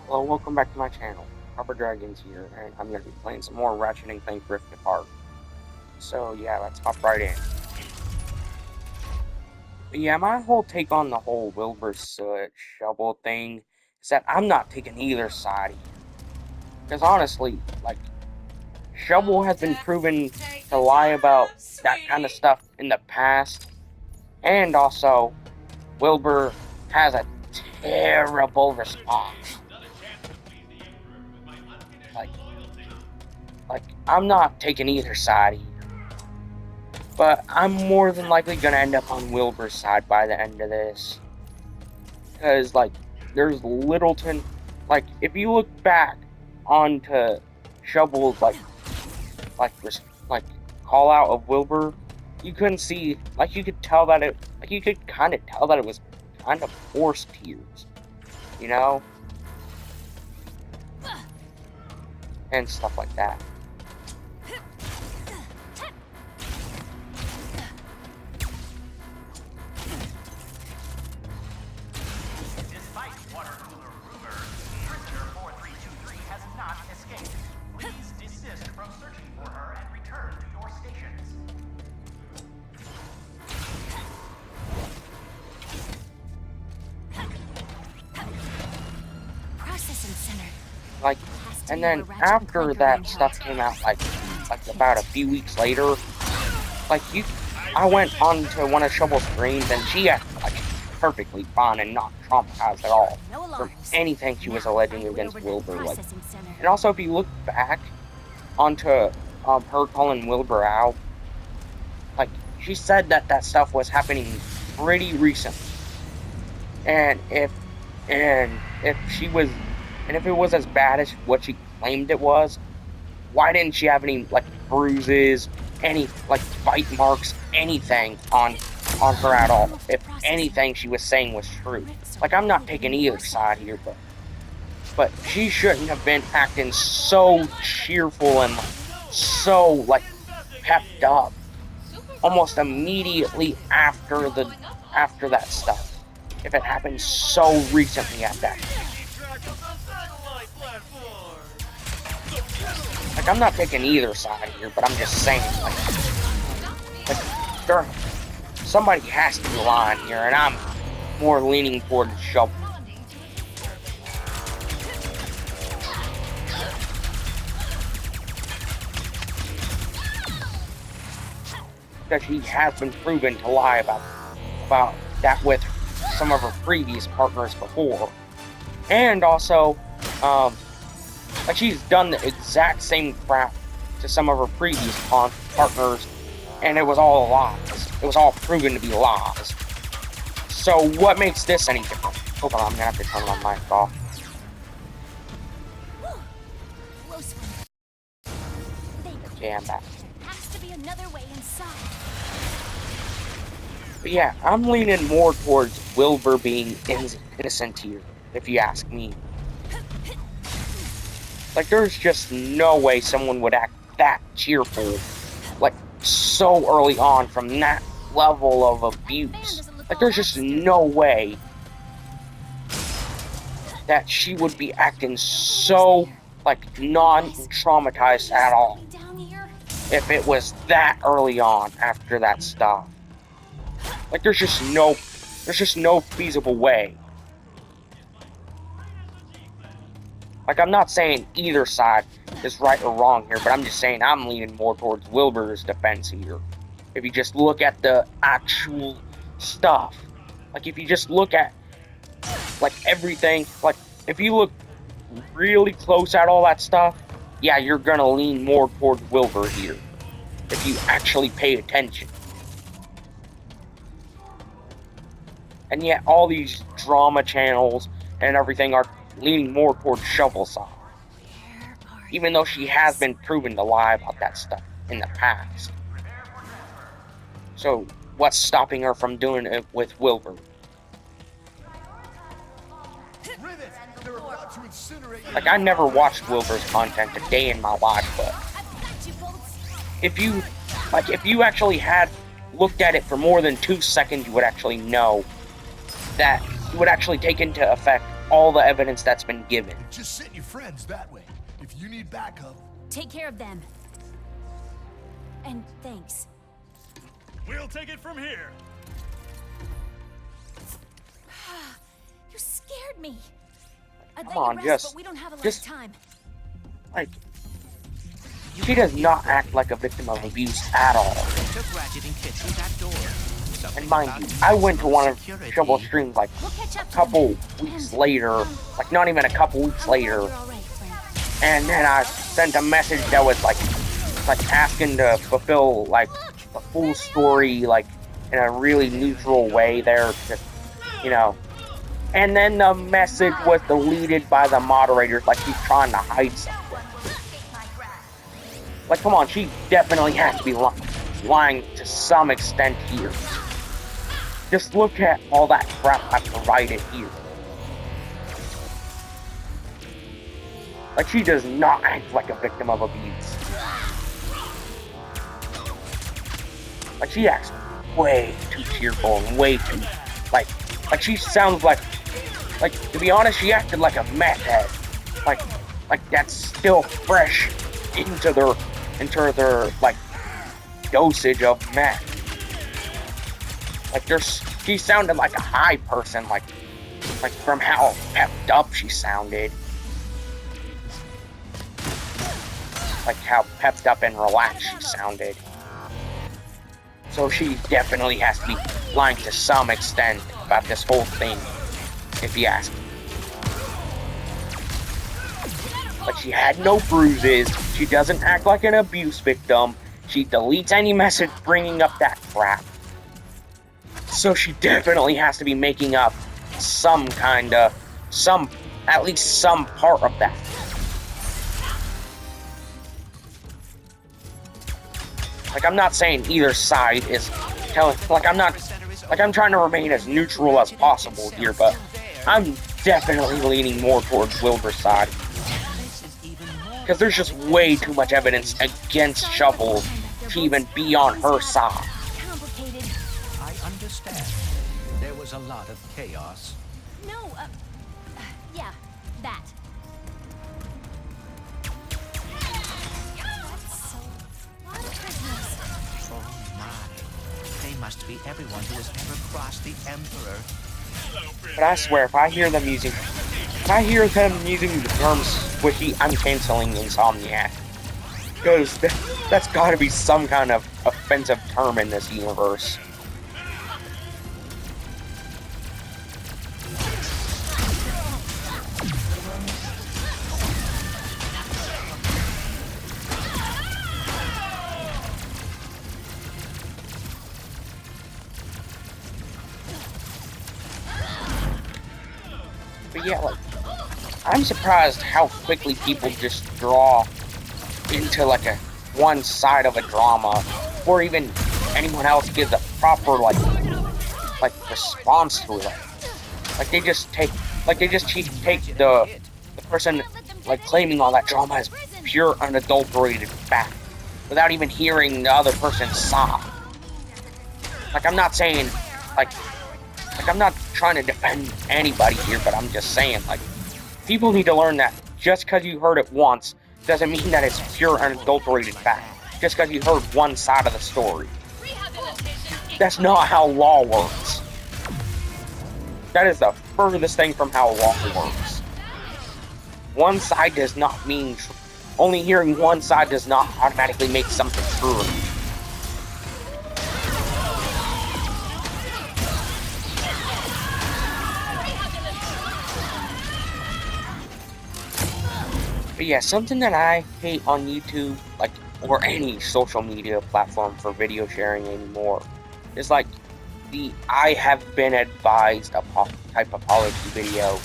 Hello, welcome back to my channel. Harper Dragons here, and I'm going to be playing some more Ratchet and Clank Rift Apart. So yeah, let's hop right in. But yeah, my whole take on the whole Wilbur Soot shovel thing is that I'm not taking either side here. Because honestly, like, Shovel has been proven to lie about that kind of stuff in the past, and also, Wilbur has a terrible response. Like, I'm not taking either side here. But I'm more than likely gonna end up on Wilbur's side by the end of this. Because, like, there's Littleton. Like, if you look back onto Shovel's, like, like, call out of Wilbur, you couldn't see, like, you could tell that it, like, you could kind of tell that it was kind of forced tears, you know? And stuff like that. Like, and then after that stuff came out, like about a few weeks later, I went on to one of Shovel's streams, and she acted like perfectly fine and not traumatized at all from anything she was alleging against Wilbur. Like, and also if you look back onto her calling Wilbur out, like, she said that that stuff was happening pretty recently, and if she was, and if it was as bad as what she claimed it was, why didn't she have any, like, bruises, any, like, bite marks, anything on her at all? If anything she was saying was true. Like, I'm not taking either side here, but she shouldn't have been acting so cheerful and so, like, pepped up almost immediately after that stuff. If it happened so recently at that. Like, I'm not taking either side here, but I'm just saying, somebody has to be lying here, and I'm more leaning towards Shovel. Because she has been proven to lie about that with some of her previous partners before. And also, like, she's done the exact same crap to some of her previous partners, and it was all lies. It was all proven to be lies. So what makes this any different? Hold on, I'm gonna have to turn my mic off. Okay, I'm back. But yeah, I'm leaning more towards Wilbur being innocent here, if you ask me. Like, there's just no way someone would act that cheerful, like, so early on from that level of abuse. Like, there's just no way that she would be acting so, like, non-traumatized at all if it was that early on after that stuff. Like, there's just no feasible way. Like, I'm not saying either side is right or wrong here, but I'm just saying I'm leaning more towards Wilbur's defense here. If you just look at the actual stuff. Like, if you just look at, like, everything, like, if you look really close at all that stuff, yeah, you're gonna lean more towards Wilbur here. If you actually pay attention. And yet, all these drama channels and everything are leaning more towards Shovel's side. Even though she has been proven to lie about that stuff in the past. So, what's stopping her from doing it with Wilbur? Like, I never watched Wilbur's content a day in my life, but if you actually had looked at it for more than 2 seconds, you would actually know that you would actually take into effect all the evidence that's been given. Just send your friends that way. If you need backup, take care of them. And thanks. We'll take it from here. You scared me. I'd Come let on, you rest, just- but we don't have a lot just- of time. Like, she does not act like a victim of abuse at all. Took Ratchet and Kit through that door. And mind you, I went to one of Shovel's streams like We'll catch up a to couple them. weeks And, later, like not even a couple weeks I'm glad later, you're all right, friend. and then I sent a message that was like asking to fulfill like the full story, like in a really neutral way there, to, you know. And then the message was deleted by the moderators, like he's trying to hide something. Like, come on, she definitely has to be lying to some extent here. Just look at all that crap I've provided here. Like, she does not act like a victim of abuse. Like, she acts way too cheerful and way too, like she sounds like, to be honest, she acted like a meth head. Like that's still fresh into their, like, dosage of meth. Like, she sounded like a high person, like from how pepped up she sounded. Like how pepped up and relaxed she sounded. So she definitely has to be lying to some extent about this whole thing, if you ask me. Like, she had no bruises, she doesn't act like an abuse victim, she deletes any message bringing up that crap. So she definitely has to be making up at least some part of that. Like, I'm not saying either side is telling, I'm trying to remain as neutral as possible here, but I'm definitely leaning more towards Wilbur's side. Because there's just way too much evidence against Shovel to even be on her side. I understand. There was a lot of chaos. No, yeah, that. Oh my. They must be everyone who has ever crossed the Emperor. But I swear, if I hear them using the term squishy, I'm canceling Insomniac. Because that's gotta be some kind of offensive term in this universe. But yeah, like, I'm surprised how quickly people just draw into, like, one side of a drama, or even anyone else gives a proper, like response to it. Like, they just take the person, like, claiming all that drama as pure, unadulterated fact, without even hearing the other person's side. Like, I'm not saying, like, I'm not trying to defend anybody here, but I'm just saying, like, people need to learn that just because you heard it once doesn't mean that it's pure unadulterated fact. Just because you heard one side of the story. That's not how law works. That is the furthest thing from how law works. One side does not mean... Only hearing one side does not automatically make something true. But yeah, something that I hate on YouTube, like, or any social media platform for video sharing anymore, is like the I have been advised type apology video.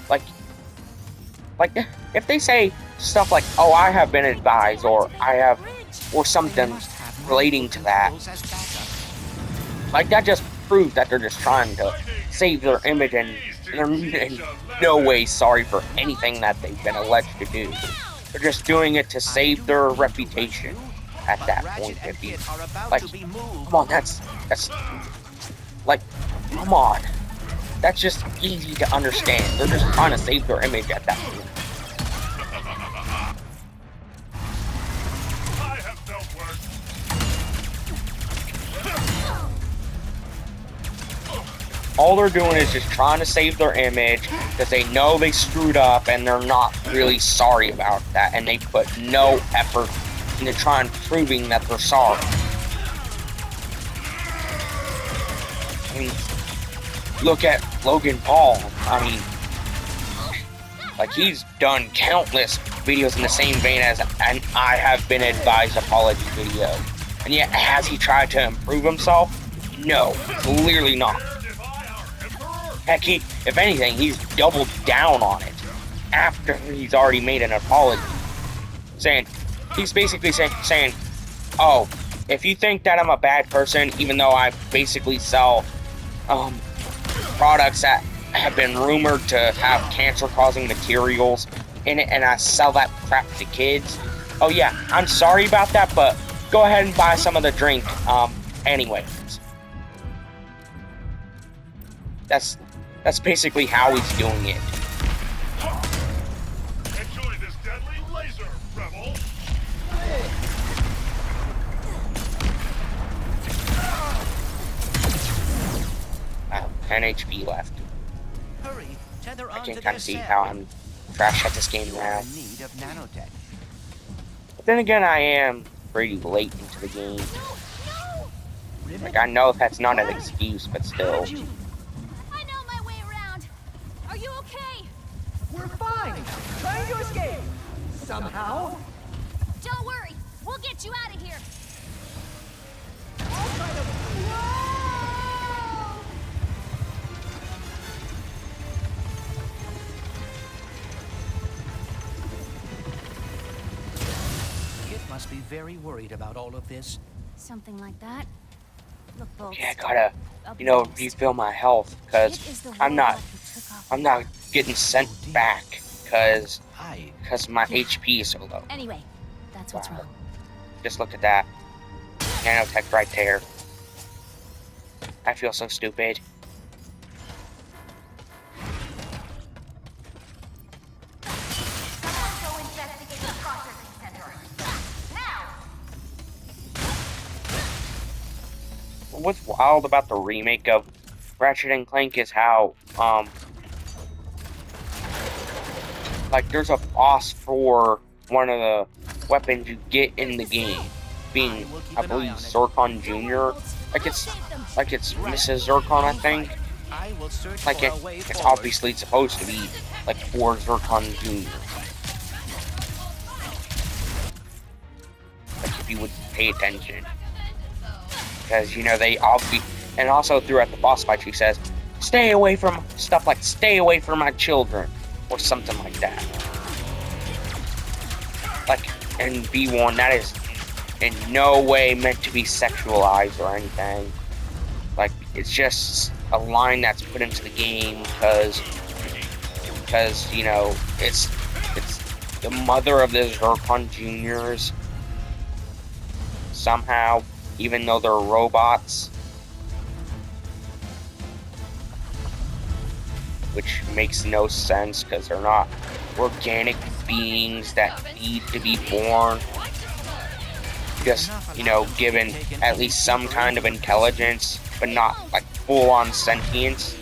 Like if they say stuff like, oh, I have been advised, or or something relating to that, like, that just proves that they're just trying to save their image, and they're in no way sorry for anything that they've been alleged to do. They're just doing it to save their reputation at that point. If you, like, come on, that's, like, come on. That's just easy to understand. They're just trying to save their image at that point. I have felt worse. All they're doing is just trying to save their image because they know they screwed up and they're not really sorry about that, and they put no effort into trying proving that they're sorry. I mean, look at Logan Paul. I mean, like, he's done countless videos in the same vein as an I have been advised apology video. And yet, has he tried to improve himself? No, clearly not. Heck, if anything, he's doubled down on it after he's already made an apology. He's basically saying, oh, if you think that I'm a bad person, even though I basically sell products that have been rumored to have cancer-causing materials in it, and I sell that crap to kids, oh yeah, I'm sorry about that, but go ahead and buy some of the drink, anyways. That's basically how he's doing it. Enjoy this deadly laser, rebel. 10 HP left. Hurry, tether I onto can kind their of see cell. how I'm trash at this game You're now. in need of nanotech. But then again, I am pretty late into the game. Like, I know that's not an excuse, but still. I know my way around. Are you okay? We're fine. Trying to escape. Somehow. Don't worry. We'll get you out of here. I'll try to... Kit must be very worried about all of this. Something like that. Look, Bolts. Yeah, I gotta, refill my health, because I'm not getting sent back, because Hi. my HP is so low. Anyway, that's what's Wow. wrong. Just look at that. Nanotech right there. I feel so stupid. Go investigate the processing center. Now! What's wild about the remake of Ratchet and Clank is how, like, there's a boss for one of the weapons you get in the game, being, I believe, Zircon Jr. Like it's Mrs. Zircon, I think. I will search Like, for a way it's forward. obviously supposed to be, like, for Zircon Jr. Like, if you would pay attention. Because, they obviously... And also, throughout the boss fight, she says, stay away from... Stuff like, stay away from my children. Or something like that. Like, in B1, that is in no way meant to be sexualized or anything. Like, it's just a line that's put into the game because it's the mother of the Zircon Juniors. Somehow, even though they're robots. Which makes no sense because they're not organic beings that need to be born. Just, given at least some kind of intelligence, but not like full-on sentience.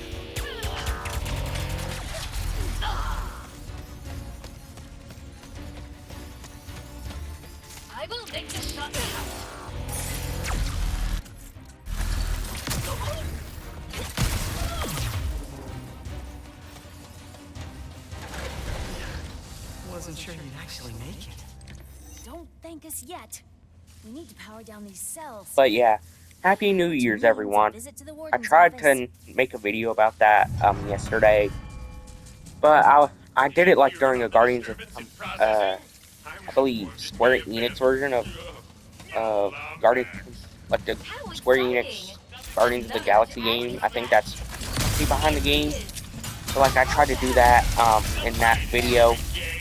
I will make this shot. Wasn't sure you'd actually make it. Don't thank us yet. We need to power down these cells. But yeah, Happy New Year's, everyone. I tried to make a video about that yesterday, but I did it like during a Guardians of I believe Square Enix version of Guardians, like the Square Enix Guardians of the Galaxy game. I think that's behind the game. So like I tried to do that in that video,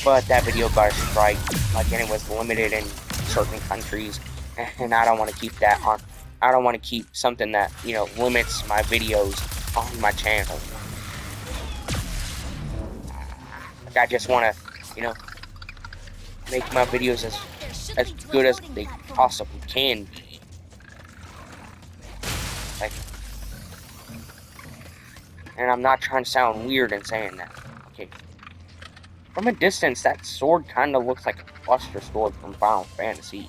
but that video got a strike, like, and it was limited in certain countries, and I don't want to keep that on. I don't want to keep something that limits my videos on my channel. Like, I just want to, you know, make my videos as good as they possibly can be. Like, and I'm not trying to sound weird in saying that. Okay. From a distance, that sword kind of looks like a Buster Sword from Final Fantasy.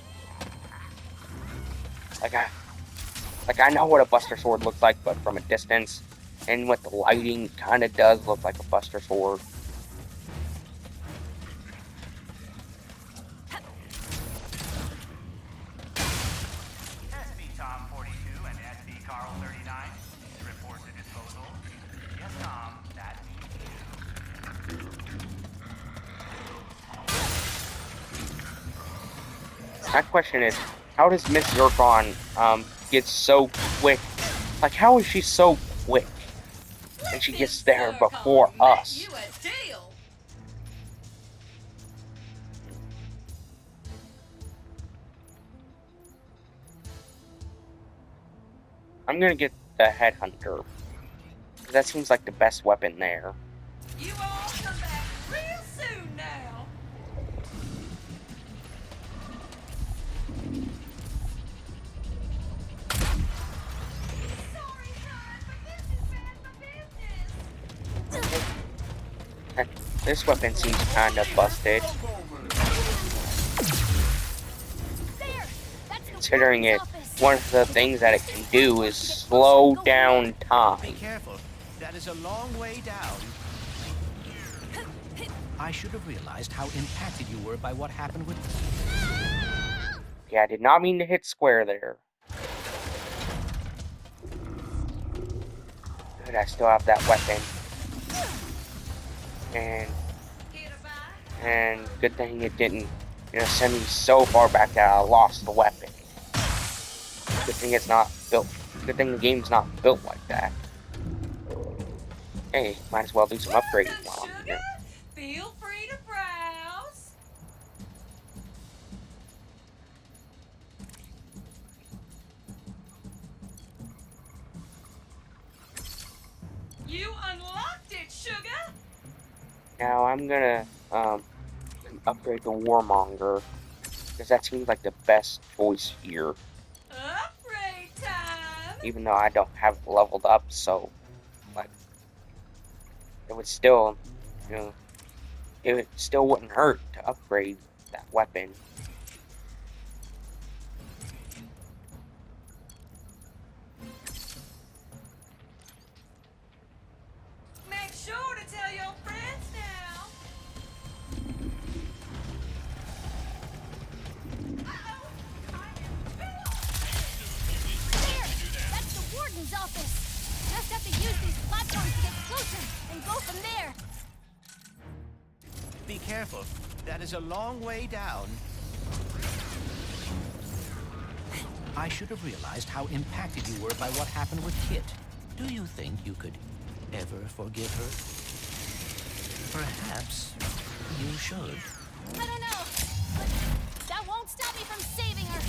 Like I know what a Buster Sword looks like, but from a distance, and with the lighting, kind of does look like a Buster Sword. SB Tom 42 and SB Carl 39 report to disposal. Yes, Tom, that means you. My question is, how does Miss Zircon get so quick? Like, how is she so quick? And she gets there before us. I'm gonna get the Headhunter. That seems like the best weapon there. You all come back real soon now. Sorry, hon, but this is bad for business. This weapon seems kind of busted. Considering it, one of the things that it can do is slow down Be time. careful. That is a long way down. I should have realized how impacted you were by what happened with... Yeah, I did not mean to hit square there. Good, I still have that weapon. And good thing it didn't, you know, send me so far back that I lost the weapon. Good thing it's not built. Good thing the game's not built like that. Hey, might as well do some upgrading while I'm here. Feel free to browse. You unlocked it, sugar. Now I'm gonna upgrade the Warmonger, because that seems like the best choice here. Upgrade time. Even though I don't have it leveled up, so like it would still, you know, it still wouldn't hurt to upgrade that weapon. Make sure to tell your friends now. That's the warden's office. Just have to use these platforms to get closer and go from there. Be careful. That is a long way down. I should have realized how impacted you were by what happened with Kit. Do you think you could ever forgive her? Perhaps you should. I don't know, but that won't stop me from saving her.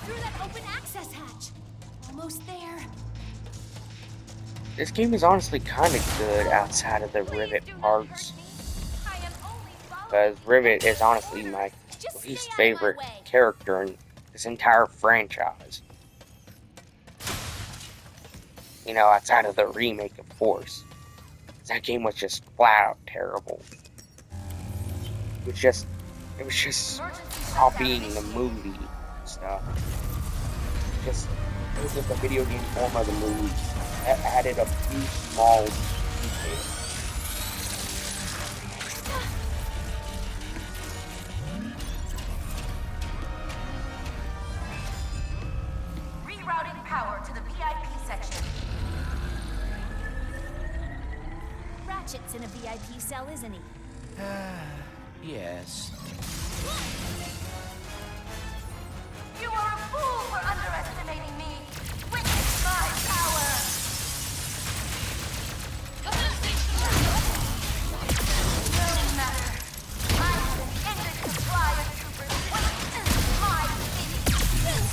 Through that open access hatch. Almost there. This game is honestly kind of good outside of the Rivet parts, because Rivet is honestly my least favorite character in this entire franchise. You know, outside of the remake, of course. That game was just flat out terrible. It was just copying the movie and stuff. It was just a video game form of the movie that added a few small details. Rerouting power to the VIP section. Ratchet's in a VIP cell, isn't he? Yes. You are a fool for underestimating me. Witness my power. No matter. I have an endless supply of troopers. My city.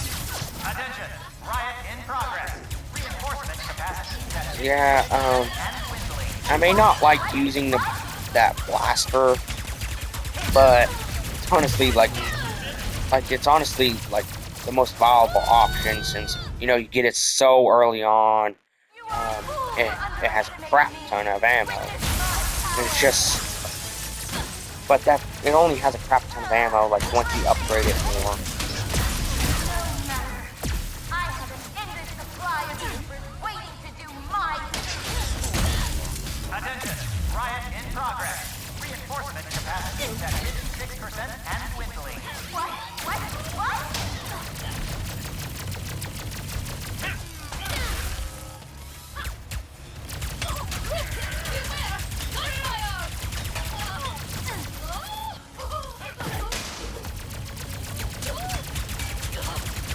Attention! Riot in progress. Reinforcement capacity tested Yeah, and dwindling. I may not like using that blaster, but it's honestly like it's honestly like the most viable option since you know you get it so early on. It has a crap ton of ammo. And it's just, but that it only has a crap ton of ammo. Like once you upgrade it more. I have an endless supply of troopers waiting to do my Attention! Riot in progress. Reinforcement capacity is at 56% and dwindling. What?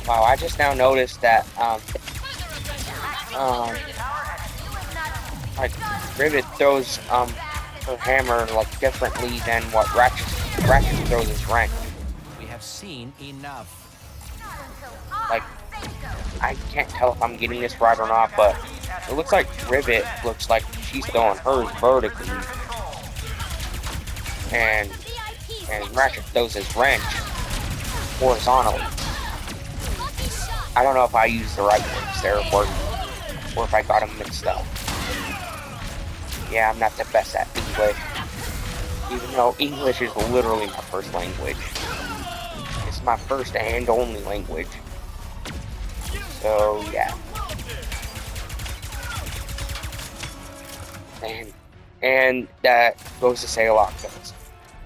Wow, I just now noticed that like Rivet throws her hammer like differently than what Ratchet throws his wrench. We have seen enough. Like I can't tell if I'm getting this right or not, but it looks like Rivet looks like she's throwing hers vertically, and Ratchet throws his wrench horizontally. I don't know if I used the right words there or if I got them mixed up. Yeah, I'm not the best at English, even though English is literally my first language. It's my first and only language. So yeah. And that goes to say a lot because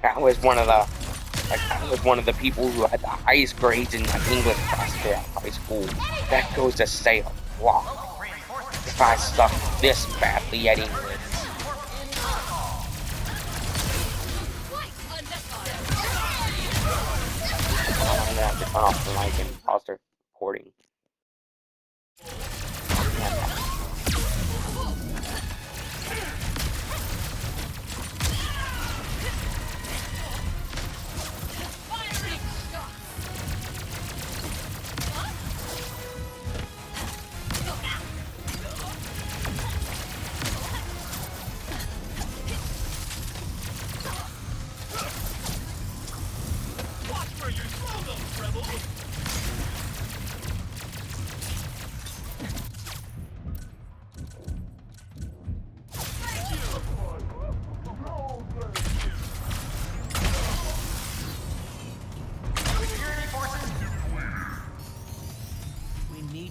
I was one of the people who had the highest grades in my English class throughout high school. That goes to say a lot. If I suck this badly at English. I'm gonna have to turn off the mic and pause the recording.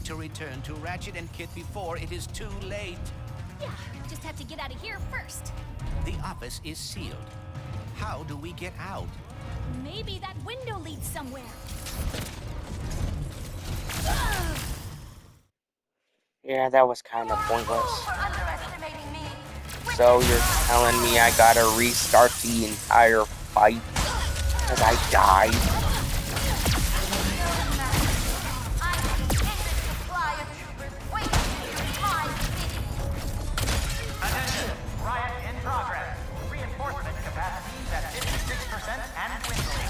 To return to Ratchet and Kit before it is too late. Yeah, just have to get out of here first. The office is sealed. How do we get out? Maybe that window leads somewhere. Yeah, that was kind of pointless. underestimating me. So you're telling me I gotta restart the entire fight because I died? Attention! Riot in progress. Reinforcement capacity is at 56% and dwindling.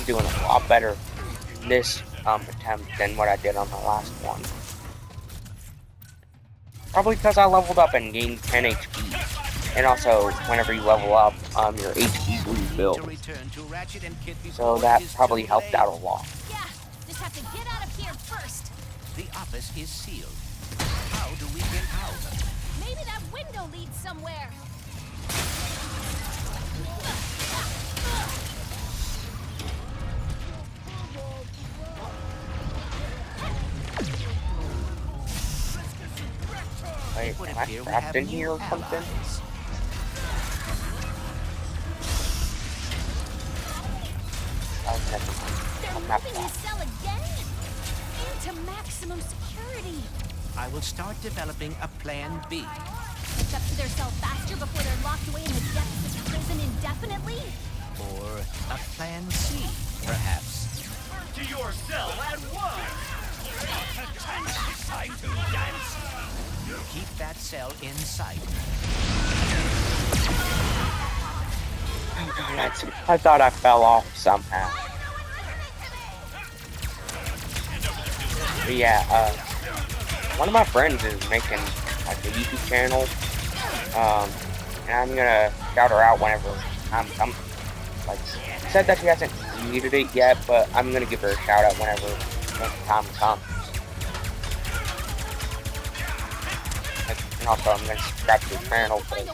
I'm doing a lot better in this attempt than what I did on the last one. Probably because I leveled up and gained 10 HP. And also, whenever you level up, your HP refills. So that probably helped out a lot. Yeah, just have to get out of here first. The office is sealed. How do we get out? Maybe that window leads somewhere. Wait, am I trapped in here or something? Oh, never mind. They're I'm not moving his trapped. cell again? Into maximum security. I will start developing a plan B. Catch up to their cell faster before they're locked away in the depths of prison indefinitely? Or a plan C, perhaps. To your cell at once! Time to dance! Keep that cell in sight. I thought I fell off somehow. But yeah, one of my friends is making like a YouTube channel, and I'm gonna shout her out whenever I'm like said that she hasn't muted it yet, but I'm gonna give her a shout out whenever the time comes. And also, I'm gonna subscribe to the channel, but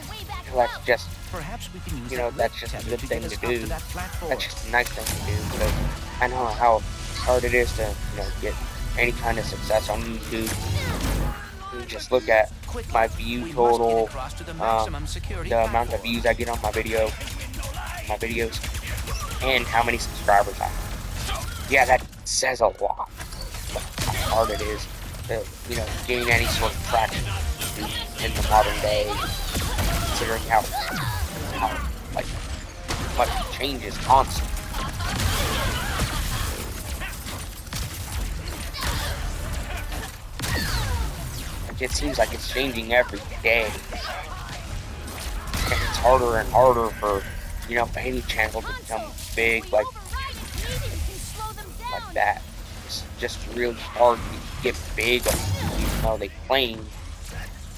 that's just, Perhaps we can use you know, that's just a good thing to do. That's just a nice thing to do, because I know how hard it is to, you know, get any kind of success on YouTube. You just look at my view total, the amount of views I get on my videos, and how many subscribers I have. Yeah, that says a lot. How hard it is to, you know, gain any sort of traction in the modern day, considering how like much changes constantly. Like, it seems like it's changing every day, and it's harder and harder for, you know, any channel to become big like that. It's just really hard to get big, even though they claim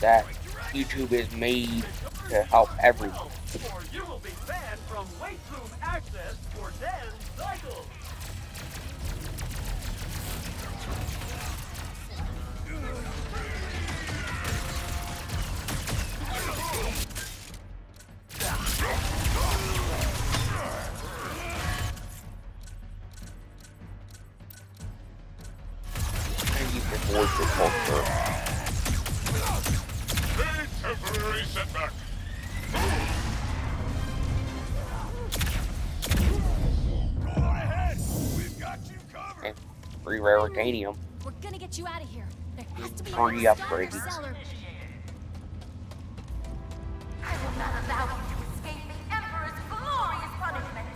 that YouTube is made to help everyone. Or you will be banned from weight room access for 10 cycles! And you can avoid the culture. A temporary setback. Go on ahead. We've got you covered. And free rare titanium. We're gonna get you out of here. There has to be Free a upgrades. cellar. I will not allow you to escape the Emperor's glorious punishment.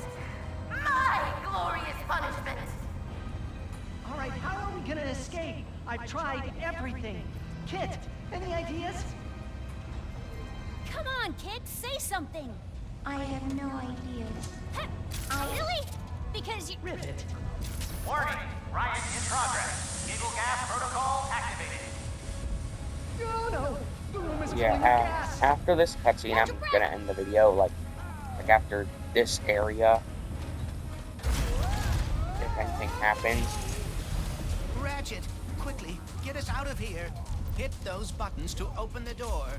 My glorious punishment. All right, how are we gonna escape? I've tried everything. Kit, any ideas? Come on, kid, say something. I have no idea. Really? Because you... Rivet. Warning! Riot in progress. Naval gas protocol activated. Oh no! Boom is Yeah, pulling the gas. after this cutscene, I'm gonna end the video, like after this area, if anything happens. Ratchet, quickly, get us out of here. Hit those buttons to open the door.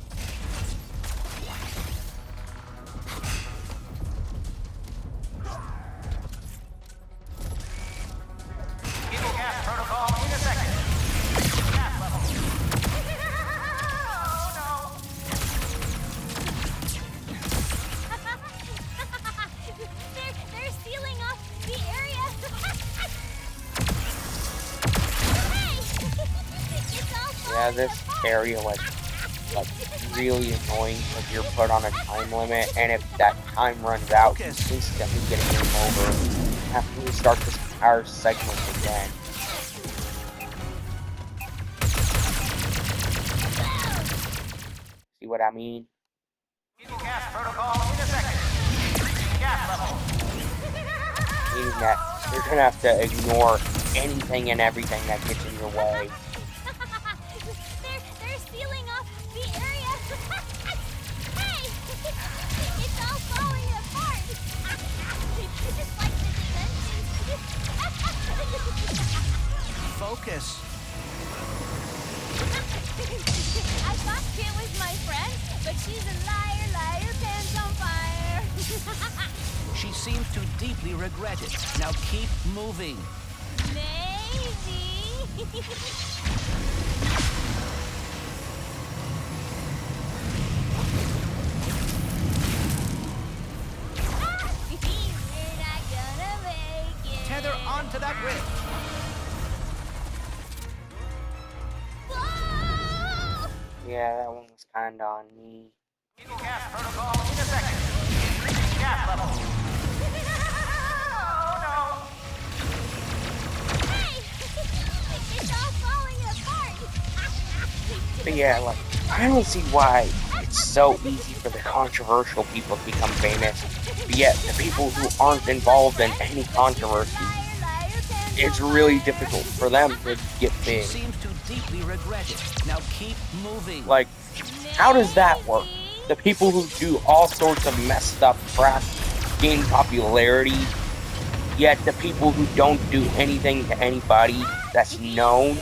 Naval gas protocol in effect. Gas level. they're sealing off the area. Hey! It's all falling Yeah, this apart. area was like really annoying if you're put on a time limit, and if that time runs out, you instantly get a game over. Have to restart this entire segment again. See what I mean? Naval gas protocol in effect. Reaching gas level. meaning that you're gonna have to ignore anything and everything that gets in your way. They're sealing off the area. Hey, it's all falling apart. It's like the dimensions. Focus. I thought Kit was my friend, but she's a liar, pants on fire. She seems to deeply regret it. Now keep moving. Maybe. We're not gonna make it. Tether onto that rift. Whoa! Yeah, that one was kinda on me. Gas protocol in a second. Increasing gas level. Hey! It's all falling apart. But yeah, like, I don't see why it's so easy for the controversial people to become famous, but yet the people who aren't involved in any controversy, it's really difficult for them to get She big. seems to deeply regret it. Now keep moving. Like, how does that work? The people who do all sorts of messed up crap gain popularity, yet the people who don't do anything to anybody that's known,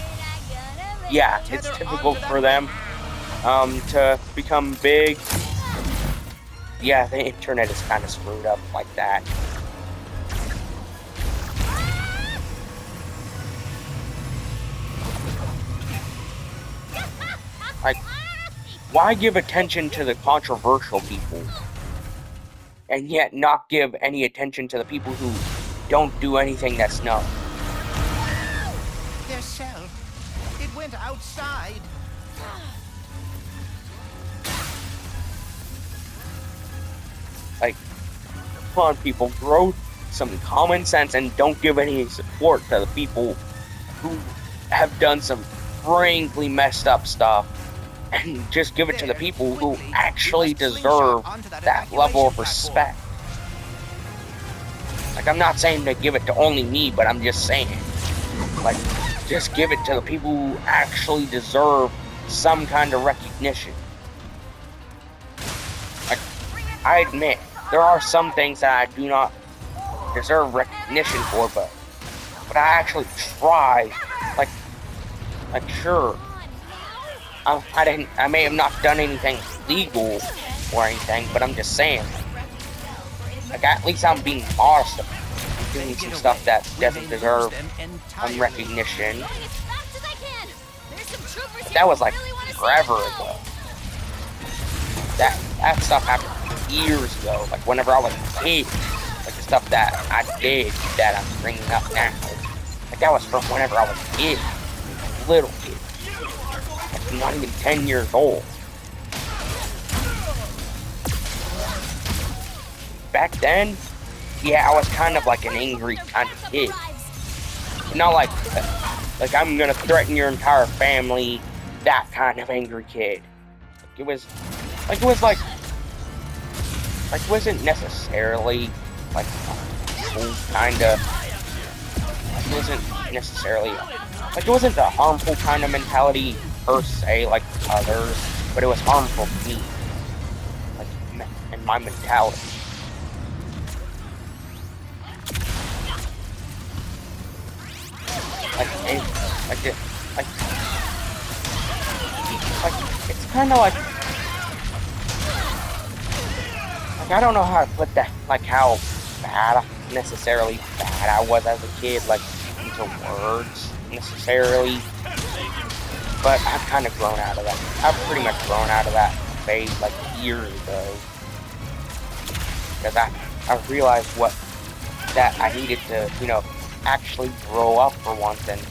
yeah, it's difficult for them to become big. Yeah, the internet is kind of screwed up like that. Like, why give attention to the controversial people and yet not give any attention to the people who don't do anything that's known? Their cell. It went outside. Like, come on, people, grow some common sense and don't give any support to the people who have done some frankly messed up stuff, and just give it to the people who actually deserve that level of respect. Like, I'm not saying to give it to only me, but I'm just saying, like, just give it to the people who actually deserve some kind of recognition. Like, I admit, there are some things that I do not deserve recognition for, but I actually try. Like sure, I may have not done anything illegal or anything, but I'm just saying, like, at least I'm being modest about doing some stuff that doesn't deserve recognition. That was like forever ago. That stuff happened years ago. Like, whenever I was a kid, like the stuff that I did that I'm bringing up now, like, that was from whenever I was a kid, little kid, like, not even 10 years old. Back then, yeah, I was kind of like an angry kind of kid. Not like I'm gonna threaten your entire family, that kind of angry kid. It wasn't necessarily like kinda. It wasn't necessarily like, it wasn't a harmful kind of mentality per se like others, but it was harmful to me, like, and my mentality. It's kind of like I don't know how to put that, like, how necessarily bad I was as a kid, like, into words necessarily, but I've kind of grown out of that. I've pretty much grown out of that phase like years ago, because I realized that I needed to, actually grow up for once and,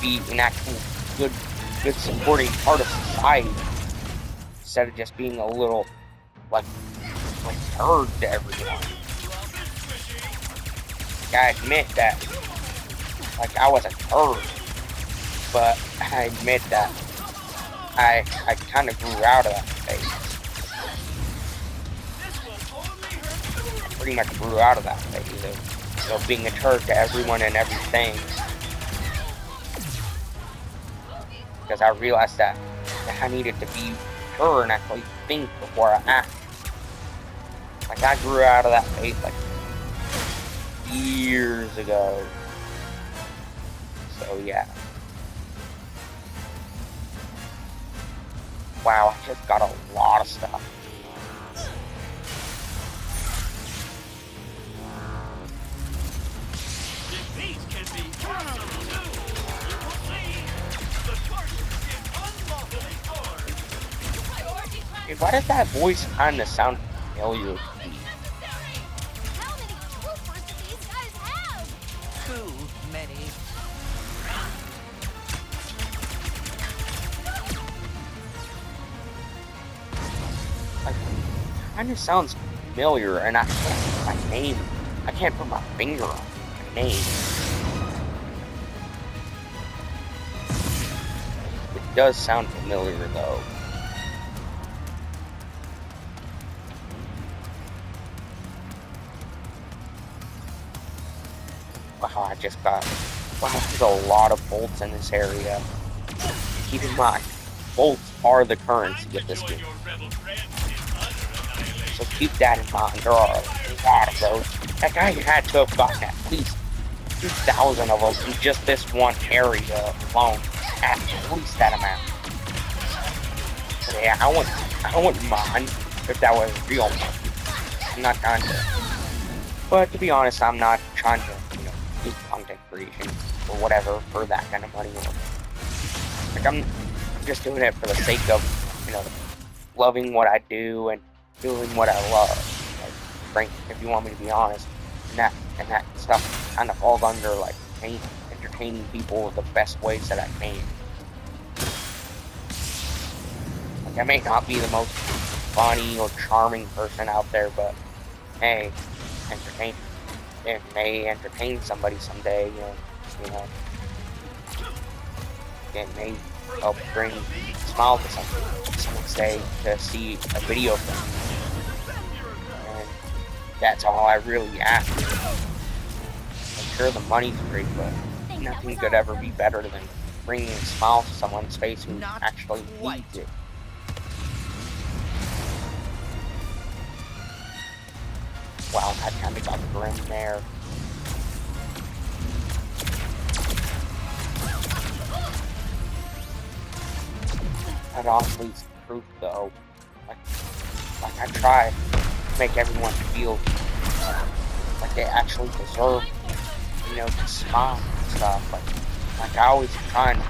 be an actual good supporting part of society, instead of just being a little, like turd to everyone. Like, I admit that, like, I was a turd, but I admit that I kind of grew out of that phase. I pretty much grew out of that phase of being a turd to everyone and everything. Because I realized that I needed to be mature and actually think before I act. Like, I grew out of that phase, like, years ago. So, yeah. Wow, I just got a lot of stuff. These can be awesome too. You will see. The target is unlawfully stored. Hey, why does that voice kind of sound familiar to me? How many troopers do these guys have? Too many. Like, kind of sounds familiar, and I can't put my name. I can't put my finger on my name. It does sound familiar, though. Wow, I just got... Wow, there's a lot of bolts in this area. Keep in mind, bolts are the currency of this game. So keep that in mind. There are a lot of those. Like, I had to have gotten at least 2,000 of them in just this one area alone. At least that amount. So yeah, I wouldn't mind if that was real money. I'm not trying to... But to be honest, I'm not trying to, do content creation or whatever for that kind of money. Like, I'm just doing it for the sake of, loving what I do and doing what I love. Like, Frank, if you want me to be honest, and that stuff kind of falls under, like, entertaining people the best ways that I can. Like, I may not be the most funny or charming person out there, but hey, it may entertain somebody someday, it may help bring a smile to someone say to see a video from me. And that's all I really ask. I'm sure the money's great, but nothing could ever be better than bringing a smile to someone's face who actually needs it. Wow, that kind of got grim there. That honestly is the truth, though. Like I try to make everyone feel like they actually deserve, to smile and stuff. Like I always try to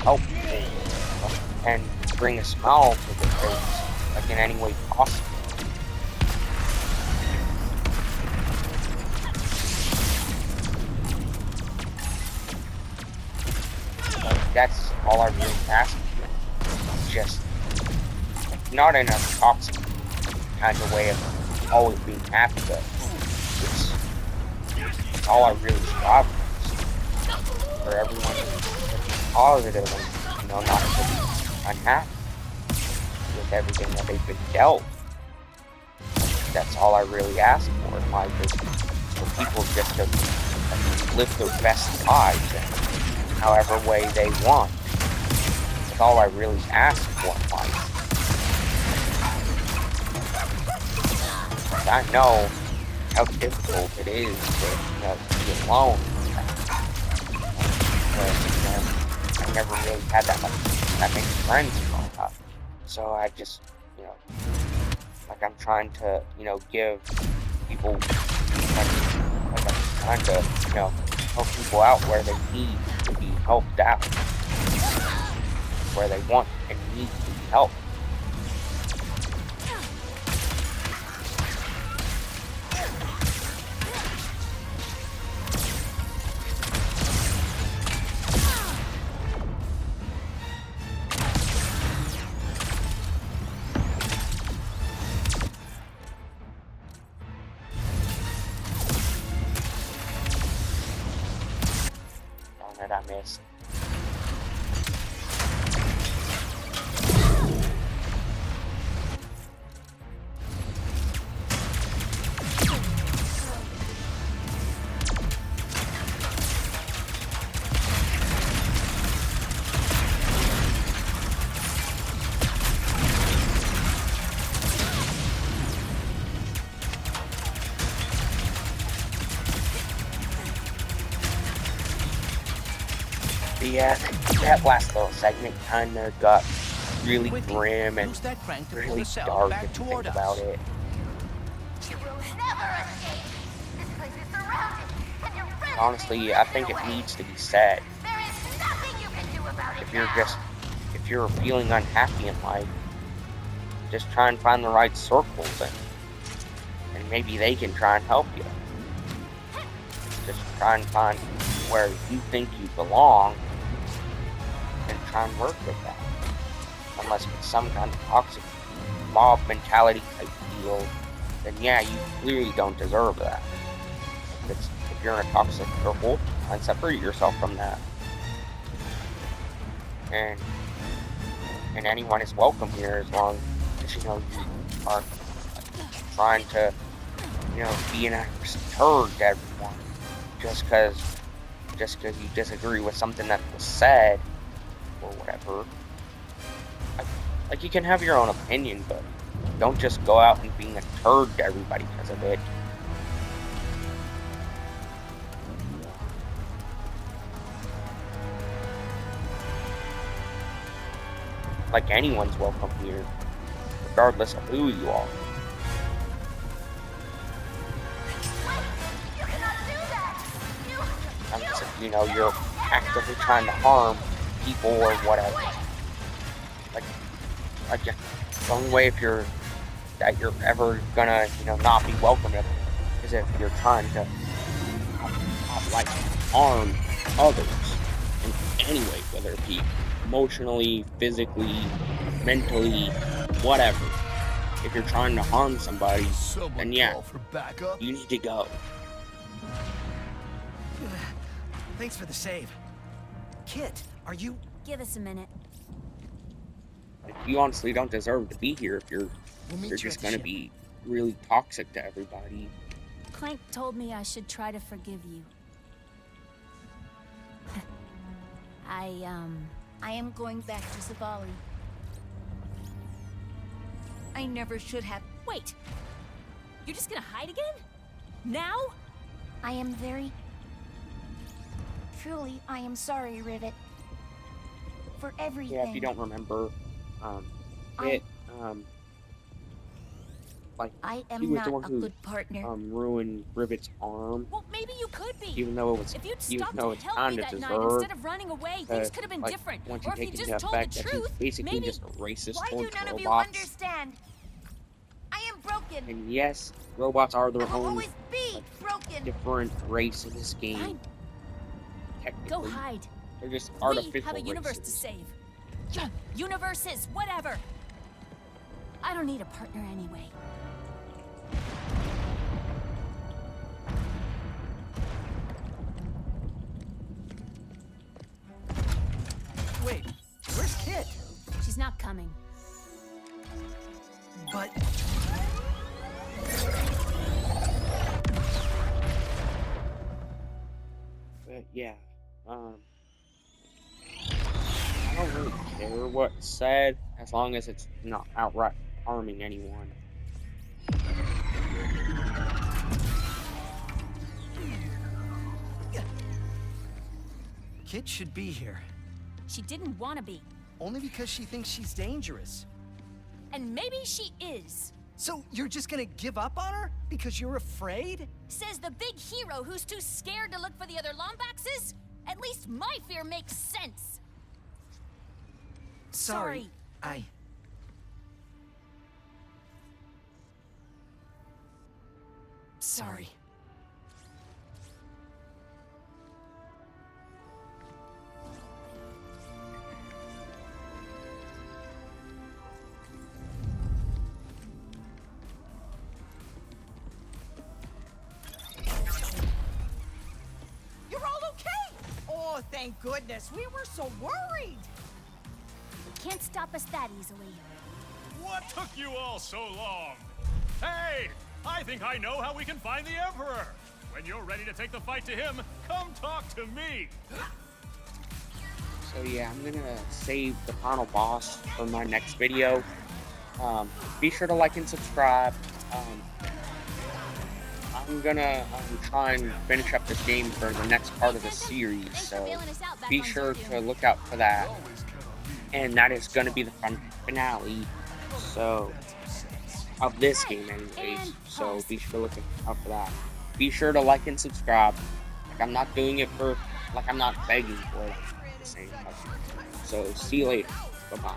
help people and bring a smile to their face, like in any way possible. That's all I really ask for. Just not in a toxic kind of way of always being happy, but it's all I really strive for everyone to be positive and not to be unhappy with everything that they've been dealt. That's all I really ask for in life, is for people just to live their best lives and however way they want. That's all I really ask for in life. I know how difficult it is to be alone. But I never really had that many friends growing up. So I just, like I'm trying to, give people, like I'm trying to, help people out where they need to be helped out, where they want and need to be helped. Darn it, I missed. yeah, that last little segment kind of got really Quickly, grim and use that crank to pull really the cell dark back if you think toward about us. it. You will never escape. This place is surrounded, and your friend Honestly, I think it needs to be said. There is nothing you can do about it If you're feeling unhappy in life, just try and find the right circles, and maybe they can try and help you. Just try and find where you think you belong and try and work with that. Unless it's some kind of toxic mob mentality type deal, then yeah, you clearly don't deserve that. If you're in a toxic circle, try and separate yourself from that. And anyone is welcome here as long as, you know, you aren't trying to, you know, be an turd to everyone just because you disagree with something that was said or whatever. Like, you can have your own opinion, but don't just go out and being a turd to everybody because of it. Like, anyone's welcome here, regardless of who you are. You cannot do that. Unless if, you know, you're actively trying to harm people or whatever. Like the only way if you're ever gonna, you know, not be welcome is if you're trying to like harm others in any way, whether it be emotionally, physically, mentally, whatever. If you're trying to harm somebody, then yeah, you need to go. Thanks for the save. Kit, are you... Give us a minute. You honestly don't deserve to be here if you're We'll meet you just at the gonna ship. be really toxic to everybody. Clank told me I should try to forgive you. I am going back to Savali. I never should have. Wait! You're just gonna hide again? Now? I am very... Truly, I am sorry, Rivet. For everything. Yeah, if you don't remember, like, I am he was not the one a who good partner. ruined Rivet's arm, Well, maybe you could be. even though it's If you'd stopped to help kind me of that night deserved. instead of running away, things could have been Like, different. once Or you if you take just into told the effect that truth, he's basically maybe... just a racist Why do towards none of you robots. understand? I am broken. And yes, robots are I their will own always be broken. different race in this game. Fine. Technically, Go hide. they're just We artificial have a universe to races. save. Universes, whatever. I don't need a partner anyway. Wait, where's Kit? She's not coming. But... But yeah, I don't really care what's said as long as it's not outright harming anyone. Kit should be here. She didn't want to be. Only because she thinks she's dangerous. And maybe she is. So you're just gonna give up on her? Because you're afraid? Says the big hero who's too scared to look for the other Lombaxes? At least my fear makes sense. Sorry. Sorry. You're all okay! Oh, thank goodness. We were so worried. Can't stop us that easily. What took you all so long? Hey, I think I know how we can find the Emperor. When you're ready to take the fight to him, come talk to me. So yeah, I'm gonna save the final boss for my next video. Be sure to like and subscribe. I I'm gonna try and finish up this game for the next part of the series, Thanks for so bailing us out back be on sure Zordu. to look out for that. And that is gonna be the finale, so of this game anyways. And So pause. be sure to look out for that. Be sure to like and subscribe. Like I'm not doing it for I'm not begging for it. I'm just saying, so see you later. Bye bye.